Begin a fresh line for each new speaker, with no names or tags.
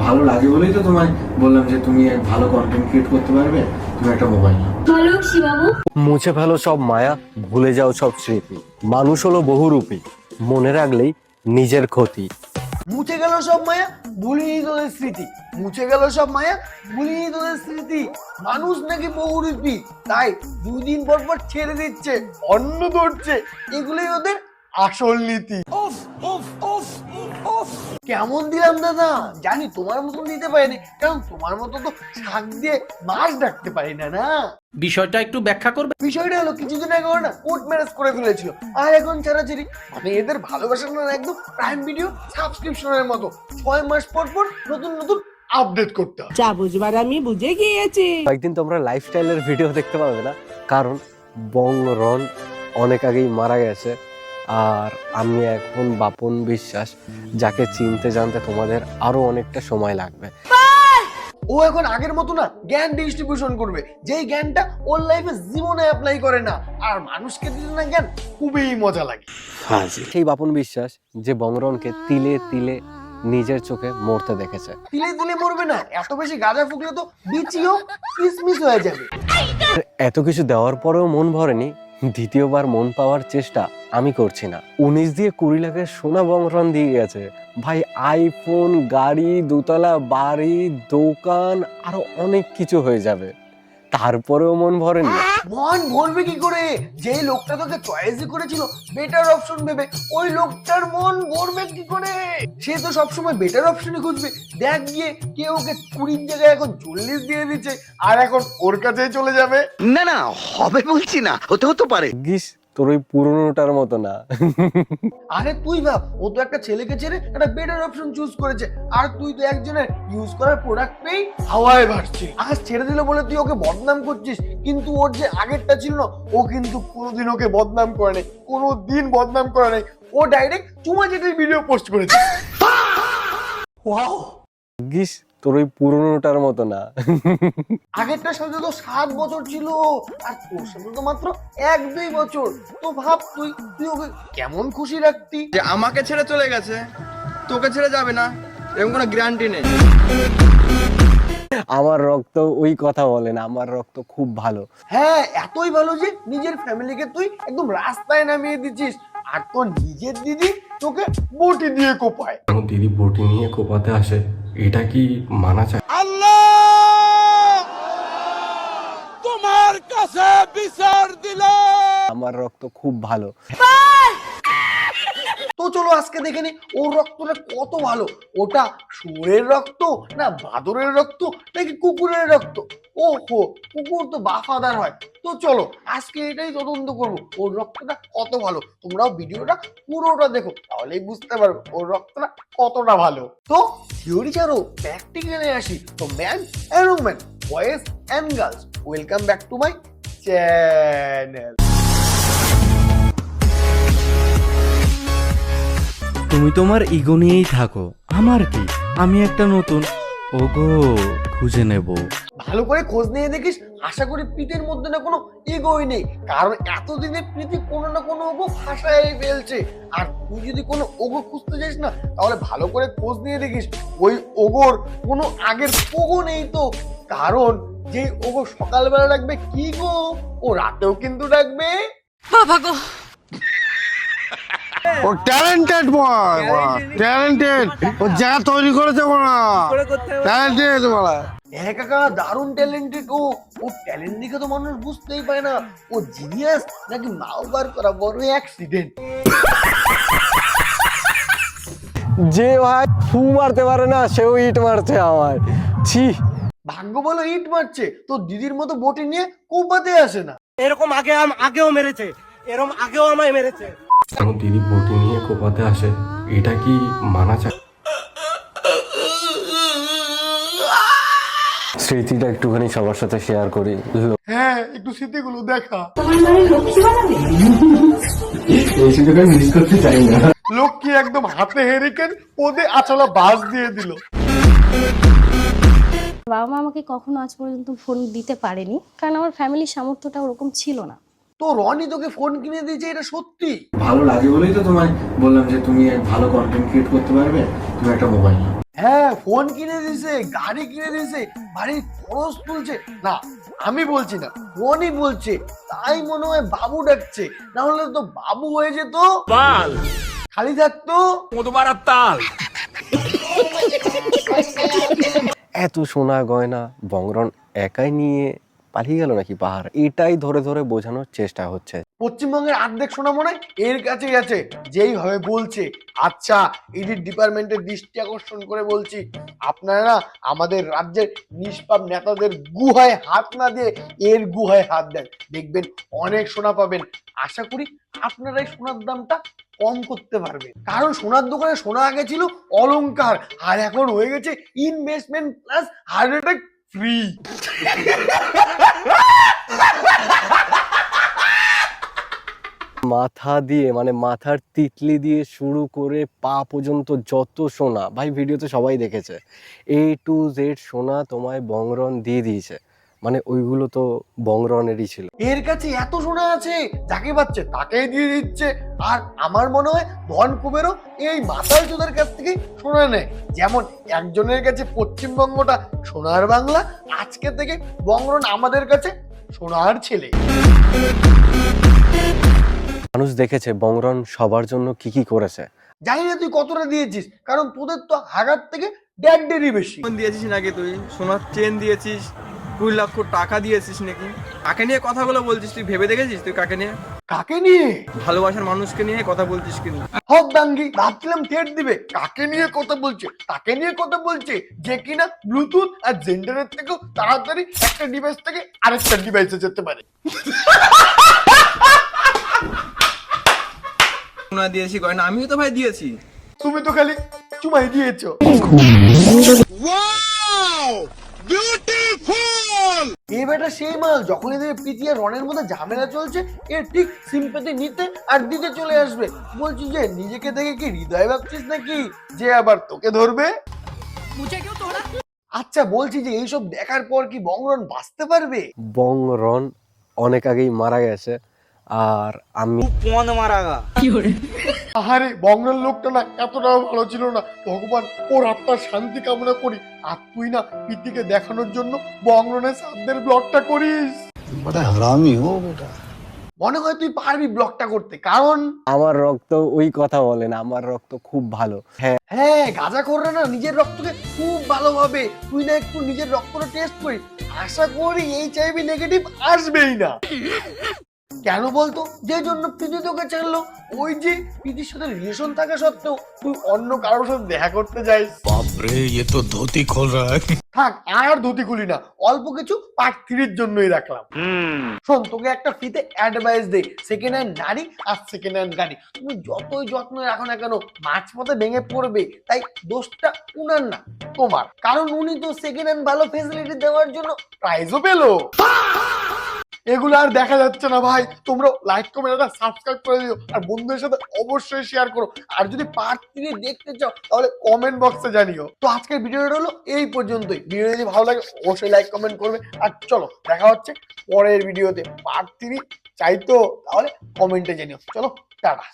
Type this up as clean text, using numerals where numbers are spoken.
ভালো লাগে বলেই তো তোমায় বললাম যে তুমি এক ভালো কন্টেন্ট ক্রিয়েট করতে পারবে, তুমি একটা মোবাইল নাও।
বলো শিবাবু।
মুছে ফেলো সব মায়া, ভুলে যাও সব স্মৃতি। মানুষ হলো বহুরূপী, মনে রাখলেই নিজের ক্ষতি।
মুছে গেল সব মায়া, ভুলিনি তোদের স্মৃতি। মুছে গেল সব মায়া, ভুলিনি তোদের স্মৃতি। মানুষ নাকি বহুরূপী, তাই 2 দিন পর পর ছেড়ে দিচ্ছে, অন্ন ধরছে। এগুলোই ওদের আসল নীতি। কেমন দিলাম দাদা? জানি তোমার মতন দিতে পারিনি, কারণ তোমার মতো তো শাক দিয়ে মাছ ডাকতে পারি না। না,
বিষয়টা একটু ব্যাখ্যা করবে?
বিষয়টা হলো কিছুদিন আগে ওরা না কোর্ট ম্যারেজ করে ফেলেছিল, আর এখন ছাড়াছাড়ি। মানে এদের ভালোবাসার না একদম প্রাইম ভিডিও সাবস্ক্রিপশনের মতো 6 মাস পর পর নতুন নতুন আপডেট করতে হয়।
যা বুঝবার আমি বুঝে গিয়েছি।
কয়েকদিন তোমরা লাইফস্টাইলের ভিডিও দেখতে পাবে না, কারণ বংরন অনেক আগেই মারা গেছে। আর আমি এখন বাপন বিশ্বাস, যাকে চিনতে জানতে তোমাদের আরো অনেকটা সময় লাগবে।
ও এখন আগের মতো না জ্ঞান ডিস্ট্রিবিউশন করবে, যেই জ্ঞানটা ওর লাইফে জীবনে অ্যাপ্লাই করে না। আর মানুষকে দিতে না জ্ঞান খুবই মজা লাগে।
সেই বাপন বিশ্বাস যে বংরনকে তিলে তিলে নিজের চোখে মরতে দেখেছে।
তিলে তিলে মরবে না, এত বেশি গাঁজা ফুকলে তো বিচিও কিসমিস হয়ে যাবে।
এত কিছু দেওয়ার পরেও মন ভরেনি, দ্বিতীয়বার মন পাওয়ার চেষ্টা আমি করছি না। 19 দিয়ে 20 লাখের সোনা বংরন দিয়ে গেছে ভাই। আইফোন, গাড়ি, দোতলা বাড়ি, দোকান, আরো অনেক কিছু হয়ে যাবে, তারপরেও মন ভরেনি।
মন ভরবে কি করে? যেই লোকটা তোকে চয়েসই করেছিল বেটার অপশন ভেবে, ওই লোকটার মন ভরবে কি করে? সে তো সবসময় বেটার অপশনই খুঁজবে। দেখ গিয়ে কেউ ওকে 20 জায়গায় এখন 40 দিয়ে দিচ্ছে, আর এখন ওর কাছেই চলে যাবে।
না না, হবে বলছি না, হতে পারে।
গিস তোর ওই পুরনোটার মতো না।
আরে তুই ভাব, ও তো একটা ছেলেকে ছেড়ে একটা বেটার অপশন চুজ করেছে, আর তুই তো একজনের ইউজ করার প্রোডাক্ট পেয়ে হাওয়ায় ভাসছিস। আজ ছেড়ে দিল বলে তুই ওকে বদনাম করছিস, কিন্তু ওর যে আগেরটা ছিল না, ও কিন্তু কোনোদিন ওকে বদনাম করে নাই, কোনোদিন বদনাম করে নাই। ও ডাইরেক্ট চুমা চেটের ভিডিও পোস্ট করেছে। ওয়াও,
গিস তোর ওই পুরনোটার মতো না।
আগেরটার সাথে তো 7 বছর ছিল, আর তোর সাথে তো মাত্র 1-2 বছর। তো ভাব তুই তুই ওকে কেমন খুশি রাখতি।
যে আমাকে ছেড়ে চলে গেছে, তোকে ছেড়ে যাবে না এরকম কোনো গ্যারান্টি নেই।
আমার রক্ত ওই কথা বলে না, আমার রক্ত খুব ভালো।
হ্যাঁ, এতই ভালো যে নিজের ফ্যামিলিকে তুই একদম রাস্তায় নামিয়ে দিচ্ছিস, আর তোর নিজের দিদি তোকে বটি দিয়ে কোপায়।
এখন দিদি বটি নিয়ে কোপাতে আসে, এটা কি মানা চায়?
আমার রক্ত খুব ভালো।
তো চলো আজকে দেখে নি ওর রক্তটা কত ভালো। ওটা শুয়োরের রক্ত, না বাদরের রক্ত, নাকি কুকুরের রক্ত? ওহো, কুকুর তো বাফাদার হয়। তো চলো আজকে এটাই তদন্ত করবো, ওর রক্তটা কত ভালো। তোমরাও ভিডিওটা পুরোটা দেখো, তাহলেই বুঝতে পারবে ওর রক্তটা কতটা ভালো। তো থিওরি ছাড়ো, প্র্যাকটিক্যালে আসি। তো man and woman, boys and girls, welcome back to my channel.
তুমি তোমার ইগো নিয়েই থাকো, আমার কি? আমি একটা নতুন ওগো খুঁজে নেব।
ভালো করে খোঁজ নিয়ে দেখিস, আশা করি প্রীতির মধ্যে না কোনো ইগোই নেই, কারণ এতদিনে প্রীতি কোনো না কোনো ওগো ফাঁসাই ফেলছে। আর তুই যদি কোনো ওগো খুঁজতে যাস না, তাহলে ভালো করে খোঁজ নিয়ে দেখিস ওই ওগোর কোনো আগের ওগো নেই তো। কারণ যে ওগো সকালবেলা ডাকবে কি গো, ও রাতেও কিন্তু ডাকবে
বাবা গো।
ও ট্যালেন্টেড বয়, ট্যালেন্টেড। ও জায়গা তৈরি করেছে বড়া, ট্যালেন্টেড বড়া।
হ্যাঁ কাকা, দারুণ ট্যালেন্টেড। ও ট্যালেন্ট দেখে তো মানুষ বুঝতেই পারে না ও জিনিয়াস নাকি মাও বার করা বড় অ্যাক্সিডেন্ট।
যে ভাই ফু মারতে পারে না, সেও ইট মারছে আমার। ছি,
ভাগ্য বলো ইট মারছে, তো দিদির মতো বটি নিয়ে কোপাতে আসে না।
এরকম আগেও মেরেছে, এরকম আগেও আমায় মেরেছে।
এখন দিদি বটি নিয়ে কোপাতে আসে, এটা কি মানা চায়? স্মৃতিটা একটুখানি সবার সাথে শেয়ার করি।
হ্যাঁ, একটু স্মৃতিগুলো দেখা।
তোমার মানে লক্ষ্মী বানাবে?
এই সুযোগে মিস করতে চাই না।
লক্ষ্মী একদম হাতে হেরিকেন, ওদের আচলা বাস দিয়ে দিল।
বাবা মা আমাকে কখনো আজ পর্যন্ত ফোন দিতে পারেনি, কারণ আমার ফ্যামিলির সামর্থ্যটা ওরকম ছিল না।
তো রনি তোকে ফোন কিনে দিয়েছে, এটা সত্যি?
ভালো লাগে বলেই তো তোমায় বললাম যে তুমি এক ভালো কন্টেন্ট ক্রিয়েট করতে পারবে, তুমি একটা মোবাইল নাও।
হ্যাঁ, ফোন কিনে দিছে, গাড়ি কিনে দিছে, বাড়ির খরচ তুলছে। না, আমি বলছি না, ফোনই বলছে। তাই মনে হয় বাবু ডাকছে, না হলে তো বাবু হয়ে যেত, খালি থাকতো।
এত সোনা গয়না বংরন একাই নিয়ে পালিয়ে গেল নাকি পাহাড়, এটাই ধরে ধরে বোঝানোর চেষ্টা হচ্ছে।
পশ্চিমবঙ্গের অর্ধেক সোনা মনে হয় এর কাছেই আছে, যেই ভাবে বলছে। আচ্ছা, এডিট ডিপার্টমেন্টের দৃষ্টি আকর্ষণ করে বলছি, আপনারা আমাদের রাজ্যের নিষ্পাপ নেতাদের গুহায় হাত না দিয়ে এর গুহায় হাত দেন, দেখবেন অনেক সোনা পাবেন। আশা করি আপনারাই সোনার দামটা কম করতে পারবেন, কারণ সোনার দোকানে সোনা আগে ছিল অলংকার, আর এখন হয়ে গেছে investment plus heart attack free.
মাথা দিয়ে মানে মাথার তিতলি দিয়ে শুরু করে পা পর্যন্ত যত সোনা, ভাই ভিডিওতে সবাই দেখেছে, A to Z সোনা তোমায় বংরন দিয়ে দিয়েছে, মানে ওইগুলো তো বংরনেরই ছিল।
এর কাছে এত সোনা আছে, যাকে পাচ্ছে তাকেই দিয়ে দিচ্ছে। আর আমার মনে হয় ধন কুবেরও এই মাতাল চোদার কাছ থেকে সোনা নেয়। যেমন একজনের কাছে পশ্চিমবঙ্গটা সোনার বাংলা, আজকে থেকে বংরন আমাদের কাছে সোনার ছেলে।
মানুষ দেখেছে বংরন সবার জন্য কি কি করেছে।
জানি না তুই কতটা দিয়েছিস, কারণ তোদের তো হাগার থেকে দেড় বেশি।
ফোন দিয়েছিস নাকি তুই? সোনার চেন দিয়েছিস, 2 লক্ষ টাকা দিয়েছিস নাকি? কাকে নিয়ে কথাগুলো বলছিস তুই ভেবে দেখেছিস? তুই কাকে নিয়ে?
কাকে নিয়ে?
ভালোবাসার মানুষকে নিয়ে কথা বলছিস কিন্তু।
হক দাঙ্গি, ভাবছিলাম থ্রেট দিবে। কাকে নিয়ে কথা বলছে? তাকে নিয়ে কথা বলছে যে কিনা ব্লুটুথ আর জেন্ডারের থেকেও তাড়াতাড়ি একটা ডিভাইস থেকে আরেকটা ডিভাইসে যেতে পারে।
সোনা দিয়েছি গয়না আমিও তো ভাই দিয়েছি।
তুমি তো খালি চুমাই দিয়েছো। এই বেটা সেই মাল, যখনই দেখবে প্রীতি আর রনের মধ্যে ঝামেলা চলছে, এর ঠিক সিম্পাথি নিতে আর দিতে চলে আসবে। বলছি যে নিজেকে দেখে কি হৃদয় ভাবছিস নাকি যে আবার তোকে ধরবে? আচ্ছা, বলছি যে এইসব দেখার পর কি বংরন বাঁচতে পারবে?
বংরন অনেক আগেই মারা গেছে, আর আমি
আহারে, বংরন লোকটা না এতটাও ভালো ছিল না। ভগবান ওর আত্মার শান্তি কামনা করি। আর তুই না প্রীতিকে দেখানোর জন্য বংরনের সাধ্যের ব্লগটা করিস। মনে হয় তুই পারবি ব্লগটা করতে, কারণ
আমার রক্ত ওই কথা বলে না, আমার রক্ত খুব ভালো। হ্যাঁ,
হ্যাঁ, গাঁজা করবে না নিজের রক্তকে খুব ভালোভাবে। তুই না একটু নিজের রক্তটা টেস্ট করি, আশা করি HIV নেগেটিভ আসবেই না। কেন বলতো? যে জন্য প্রীতি তোকে ছাড়লো, ওই যে প্রীতির সাথে রিলেশন থাকা সত্ত্বেও তুই অন্য কারোর সাথে দেখা করতে যাইস।
বাপরে, ये तो धोती खोल रहा है।
থাক, আর ধুতি খুলি না, অল্প কিছু পার্ট 3 এর জন্যই রাখলাম। শোন, তোকে একটা ফ্রিতে অ্যাডভাইস দেই, সেকেন্ড হ্যান্ড নারী আর সেকেন্ড হ্যান্ড গাড়ি তুমি যতই যত্ন রাখো না কেন, মাঝপথে ভেঙে পড়বে। তাই দোষটা উনার না, তোমার, কারণ উনি তো সেকেন্ড হ্যান্ড ভালো ফেসিলিটি দেওয়ার জন্য প্রাইজও পেলো। এগুলো আর দেখা যাচ্ছে না ভাই। তোমরা লাইক কমেন্ট আর সাবস্ক্রাইব করে দিও, আর বন্ধুদের সাথে অবশ্যই শেয়ার করো। আর যদি পার্ট 3 দেখতে চাও তাহলে কমেন্ট বক্সে জানিও। তো আজকের ভিডিওটা হলো এই পর্যন্তই। ভিডিও যদি ভালো লাগে অবশ্যই লাইক কমেন্ট করবে। আর চলো, দেখা হচ্ছে পরের ভিডিওতে। পার্ট 3 চাই তো তাহলে কমেন্টে জানিও। চলো, টাটা।